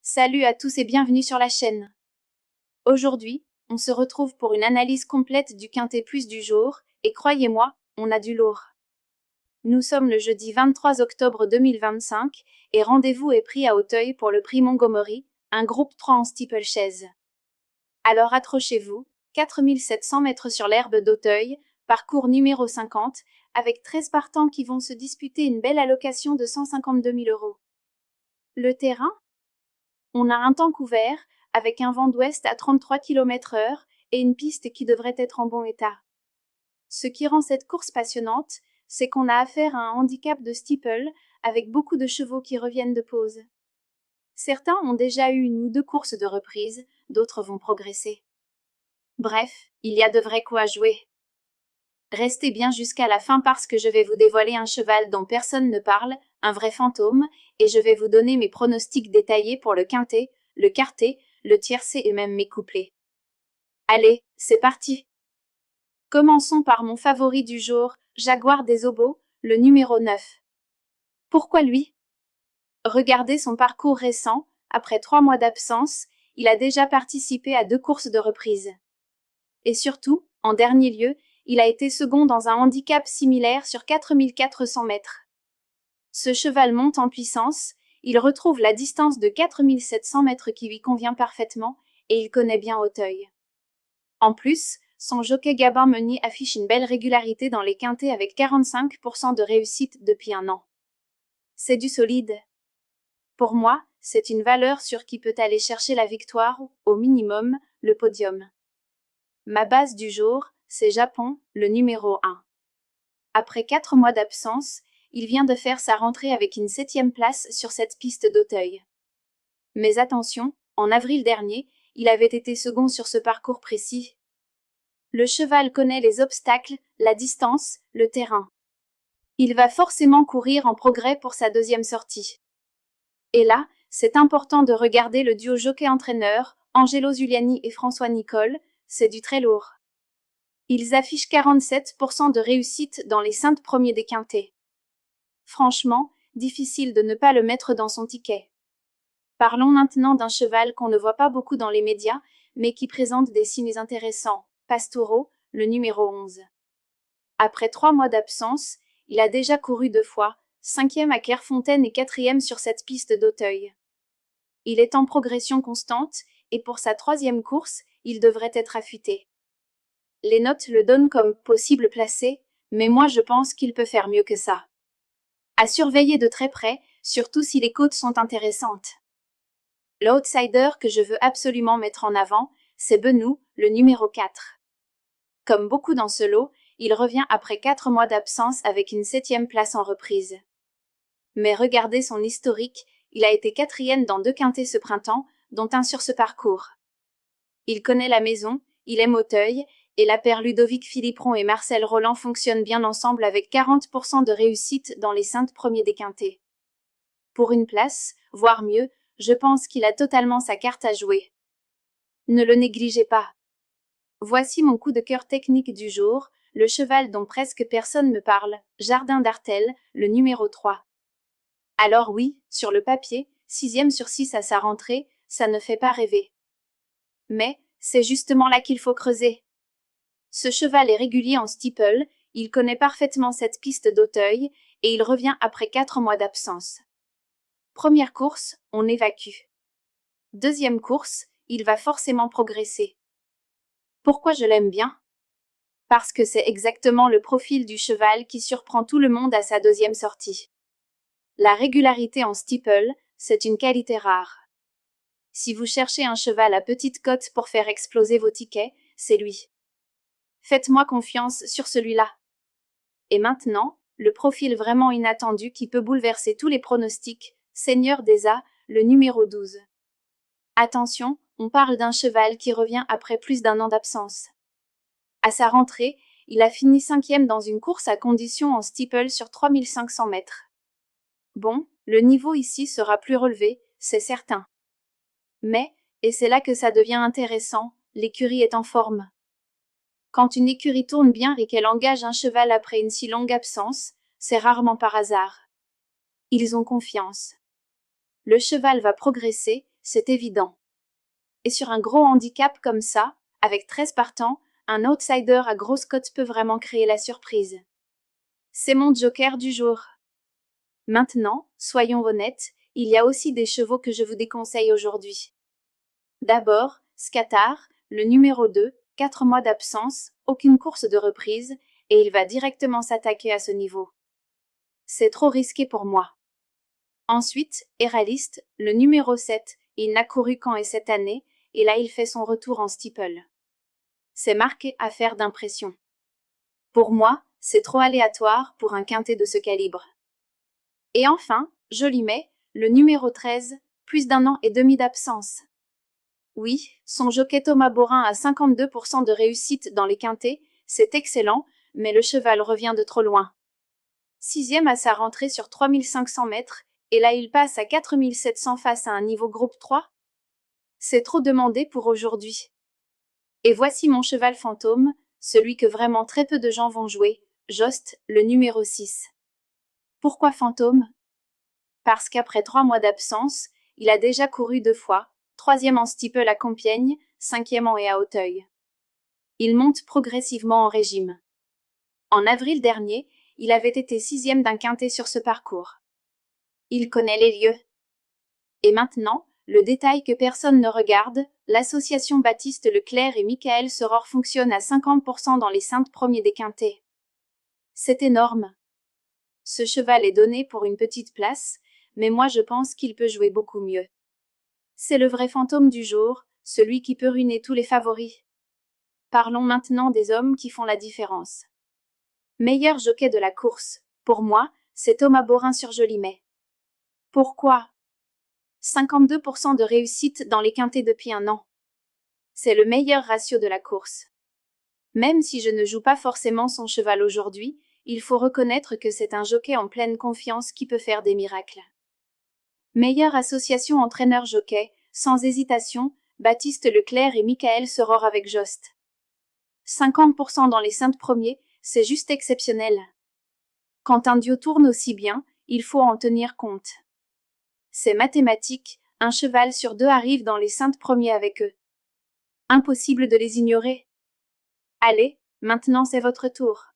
Salut à tous et bienvenue sur la chaîne. Aujourd'hui, on se retrouve pour une analyse complète du quintet plus du jour, et croyez-moi, on a du lourd. Nous sommes le jeudi 23 octobre 2025, et rendez-vous est pris à Auteuil pour le prix Montgomery, un groupe 3 en steeplechase. Alors accrochez-vous, 4700 mètres sur l'herbe d'Auteuil, parcours numéro 50, avec 13 partants qui vont se disputer une belle allocation de 152 000 €. Le terrain ? On a un temps couvert, avec un vent d'ouest à 33 km/h et une piste qui devrait être en bon état. Ce qui rend cette course passionnante, c'est qu'on a affaire à un handicap de steeple, avec beaucoup de chevaux qui reviennent de pause. Certains ont déjà eu une ou deux courses de reprise, d'autres vont progresser. Bref, il y a de vrais coups à jouer. Restez bien jusqu'à la fin parce que je vais vous dévoiler un cheval dont personne ne parle, un vrai fantôme, et je vais vous donner mes pronostics détaillés pour le quintet, le quartet, le tiercé et même mes couplets. Allez, c'est parti! Commençons par mon favori du jour, Jaguar des Obos, le numéro 9. Pourquoi lui? Regardez son parcours récent, après 3 mois d'absence, il a déjà participé à 2 courses de reprise. Et surtout, en dernier lieu, il a été second dans un handicap similaire sur 4400 mètres. Ce cheval monte en puissance, il retrouve la distance de 4700 mètres qui lui convient parfaitement, et il connaît bien Auteuil. En plus, son jockey Gabin Meunier affiche une belle régularité dans les quintets avec 45% de réussite depuis un an. C'est du solide. Pour moi, c'est une valeur sûre qui peut aller chercher la victoire, au minimum, le podium. Ma base du jour, c'est Japon, le numéro 1. Après 4 mois d'absence, il vient de faire sa rentrée avec une 7e place sur cette piste d'Auteuil. Mais attention, en avril dernier, il avait été second sur ce parcours précis. Le cheval connaît les obstacles, la distance, le terrain. Il va forcément courir en progrès pour sa 2e sortie. Et là, c'est important de regarder le duo jockey-entraîneur, Angelo Zuliani et François Nicole, c'est du très lourd. Ils affichent 47% de réussite dans les 5 premiers des quintets. Franchement, difficile de ne pas le mettre dans son ticket. Parlons maintenant d'un cheval qu'on ne voit pas beaucoup dans les médias, mais qui présente des signes intéressants, Pastoureau, le numéro 11. Après 3 mois d'absence, il a déjà couru 2 fois, 5e à Clairefontaine et 4e sur cette piste d'Auteuil. Il est en progression constante, et pour sa 3e course, il devrait être affûté. Les notes le donnent comme possible placé, mais moi je pense qu'il peut faire mieux que ça. À surveiller de très près, surtout si les côtes sont intéressantes. L'outsider que je veux absolument mettre en avant, c'est Benou, le numéro 4. Comme beaucoup dans ce lot, il revient après 4 mois d'absence avec une 7e place en reprise. Mais regardez son historique, il a été 4e dans 2 quintets ce printemps, dont un sur ce parcours. Il connaît la maison, il aime Auteuil, et la paire Ludovic Philippron et Marcel Roland fonctionnent bien ensemble avec 40% de réussite dans les 5 premiers des quintets. Pour une place, voire mieux, je pense qu'il a totalement sa carte à jouer. Ne le négligez pas. Voici mon coup de cœur technique du jour, le cheval dont presque personne me parle, Jardin d'Artel, le numéro 3. Alors oui, sur le papier, 6e sur 6 à sa rentrée, ça ne fait pas rêver. Mais, c'est justement là qu'il faut creuser. Ce cheval est régulier en steeple, il connaît parfaitement cette piste d'Auteuil, et il revient après 4 mois d'absence. Première course, on évacue. 2e course, il va forcément progresser. Pourquoi je l'aime bien? Parce que c'est exactement le profil du cheval qui surprend tout le monde à sa 2e sortie. La régularité en steeple, c'est une qualité rare. Si vous cherchez un cheval à petite cote pour faire exploser vos tickets, c'est lui. Faites-moi confiance sur celui-là. Et maintenant, le profil vraiment inattendu qui peut bouleverser tous les pronostics, Seigneur des A, le numéro 12. Attention, on parle d'un cheval qui revient après plus d'1 an d'absence. À sa rentrée, il a fini 5e dans une course à condition en steeple sur 3500 mètres. Bon, le niveau ici sera plus relevé, c'est certain. Mais, et c'est là que ça devient intéressant, l'écurie est en forme. Quand une écurie tourne bien et qu'elle engage un cheval après une si longue absence, c'est rarement par hasard. Ils ont confiance. Le cheval va progresser, c'est évident. Et sur un gros handicap comme ça, avec 13 partants, un outsider à grosse cote peut vraiment créer la surprise. C'est mon joker du jour. Maintenant, soyons honnêtes, il y a aussi des chevaux que je vous déconseille aujourd'hui. D'abord, Scatar, le numéro 2, 4 mois d'absence, aucune course de reprise, et il va directement s'attaquer à ce niveau. C'est trop risqué pour moi. Ensuite, Eralist, le numéro 7, il n'a couru qu'en et cette année, et là il fait son retour en steeple. C'est marqué affaire d'impression. Pour moi, c'est trop aléatoire pour un quintet de ce calibre. Et enfin, Jolimet, le numéro 13, plus d'un an et demi d'absence. Oui, son jockey Thomas Borin a 52% de réussite dans les quintets, c'est excellent, mais le cheval revient de trop loin. 6e à sa rentrée sur 3500 mètres, et là il passe à 4700 face à un niveau groupe 3. C'est trop demandé pour aujourd'hui. Et voici mon cheval fantôme, celui que vraiment très peu de gens vont jouer, Jost, le numéro 6. Pourquoi fantôme? Parce qu'après 3 mois d'absence, il a déjà couru 2 fois, 3e en steeple à Compiègne, 5e en et à Auteuil. Il monte progressivement en régime. En avril dernier, il avait été 6e d'un quintet sur ce parcours. Il connaît les lieux. Et maintenant, le détail que personne ne regarde, l'association Baptiste Leclerc et Michael Soror fonctionne à 50% dans les 5 premiers des quintets. C'est énorme. Ce cheval est donné pour une petite place, mais moi je pense qu'il peut jouer beaucoup mieux. C'est le vrai fantôme du jour, celui qui peut ruiner tous les favoris. Parlons maintenant des hommes qui font la différence. Meilleur jockey de la course, pour moi, c'est Thomas Borin sur Jolimet. Pourquoi? 52% de réussite dans les quintets depuis un an. C'est le meilleur ratio de la course. Même si je ne joue pas forcément son cheval aujourd'hui, il faut reconnaître que c'est un jockey en pleine confiance qui peut faire des miracles. Meilleure association entraîneur-jockey, sans hésitation, Baptiste Leclerc et Michael Soror avec Jost. 50% dans les 5 premiers, c'est juste exceptionnel. Quand un duo tourne aussi bien, il faut en tenir compte. C'est mathématique, un cheval sur 2 arrive dans les 5 premiers avec eux. Impossible de les ignorer. Allez, maintenant c'est votre tour.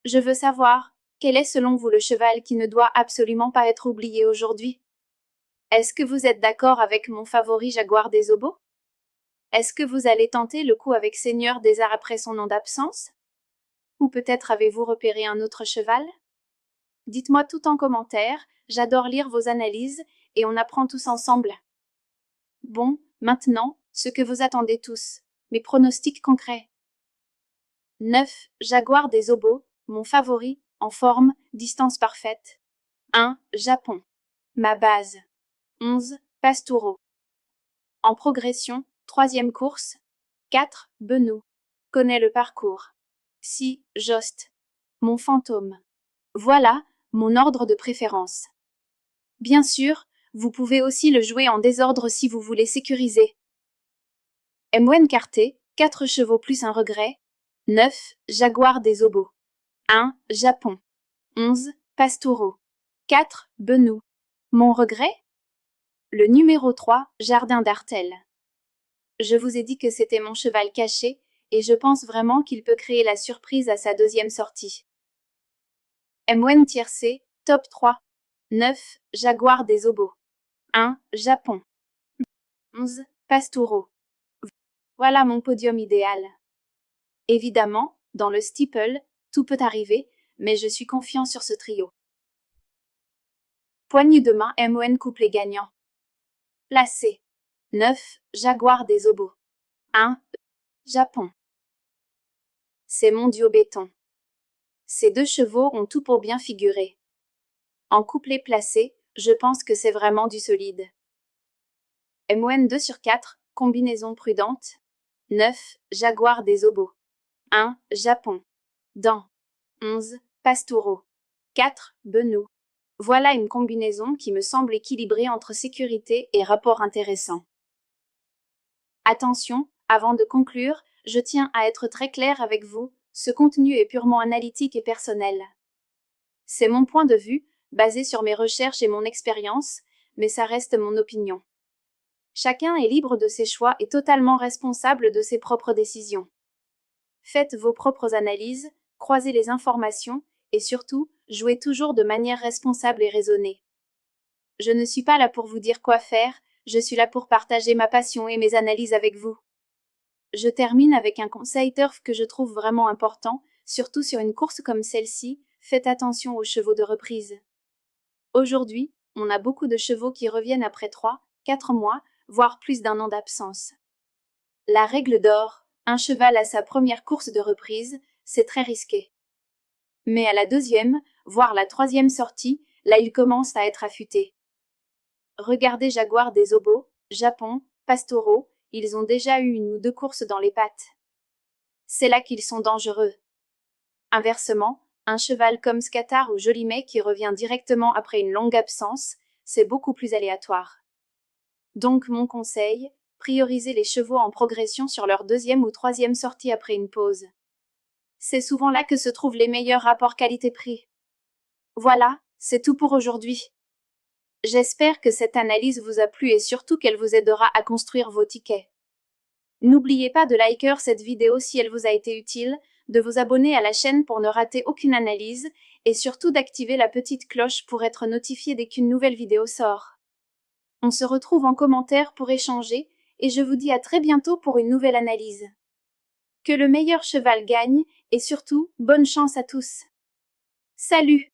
Je veux savoir, quel est selon vous le cheval qui ne doit absolument pas être oublié aujourd'hui? Est-ce que vous êtes d'accord avec mon favori Jaguar des Obos? Est-ce que vous allez tenter le coup avec Seigneur des Arts après son an d'absence? Ou peut-être avez-vous repéré un autre cheval? Dites-moi tout en commentaire, j'adore lire vos analyses, et on apprend tous ensemble. Bon, maintenant, ce que vous attendez tous, mes pronostics concrets. 9. Jaguar des Obos, mon favori, en forme, distance parfaite. 1. Japon. Ma base. 11. Pastoureau. En progression, 3e course. 4. Benou. Connais le parcours. 6. Jost. Mon fantôme. Voilà, mon ordre de préférence. Bien sûr, vous pouvez aussi le jouer en désordre si vous voulez sécuriser. Mwen Carté, 4 chevaux plus un regret. 9. Jaguar des Obos. 1. Japon. 11. Pastoureau. 4. Benou. Mon regret? Le numéro 3. Jardin d'Artel. Je vous ai dit que c'était mon cheval caché, et je pense vraiment qu'il peut créer la surprise à sa 2e sortie. Mwen Tiercé, top 3. 9. Jaguar des Obos. 1. Japon. 11. Pastoureau. Voilà mon podium idéal. Évidemment, dans le steeple, tout peut arriver, mais je suis confiant sur ce trio. Poignée de main Mwen couplet gagnant. Placé. 9. Jaguar des Obos. 1. Japon. C'est mon duo béton. Ces 2 chevaux ont tout pour bien figurer. En couplet placé, je pense que c'est vraiment du solide. Mwen 2 sur 4, combinaison prudente. 9. Jaguar des Obos. 1. Japon. Dans. 11. Pastoureau. 4. Benou. Voilà une combinaison qui me semble équilibrée entre sécurité et rapport intéressant. Attention, avant de conclure, je tiens à être très clair avec vous, ce contenu est purement analytique et personnel. C'est mon point de vue, basé sur mes recherches et mon expérience, mais ça reste mon opinion. Chacun est libre de ses choix et totalement responsable de ses propres décisions. Faites vos propres analyses, croisez les informations, et surtout, jouez toujours de manière responsable et raisonnée. Je ne suis pas là pour vous dire quoi faire, je suis là pour partager ma passion et mes analyses avec vous. Je termine avec un conseil turf que je trouve vraiment important, surtout sur une course comme celle-ci, faites attention aux chevaux de reprise. Aujourd'hui, on a beaucoup de chevaux qui reviennent après 3, 4 mois, voire plus d'un an d'absence. La règle d'or, un cheval à sa première course de reprise, c'est très risqué. Mais à la deuxième, voire la troisième sortie, là il commence à être affûté. Regardez Jaguar des Obos, Japon, Pastoraux, ils ont déjà eu 1 ou 2 courses dans les pattes. C'est là qu'ils sont dangereux. Inversement, un cheval comme Scatar ou Jolimet qui revient directement après une longue absence, c'est beaucoup plus aléatoire. Donc mon conseil, priorisez les chevaux en progression sur leur deuxième ou troisième sortie après une pause. C'est souvent là que se trouvent les meilleurs rapports qualité-prix. Voilà, c'est tout pour aujourd'hui. J'espère que cette analyse vous a plu et surtout qu'elle vous aidera à construire vos tickets. N'oubliez pas de liker cette vidéo si elle vous a été utile, de vous abonner à la chaîne pour ne rater aucune analyse, et surtout d'activer la petite cloche pour être notifié dès qu'une nouvelle vidéo sort. On se retrouve en commentaire pour échanger, et je vous dis à très bientôt pour une nouvelle analyse. Que le meilleur cheval gagne, et surtout, bonne chance à tous. Salut!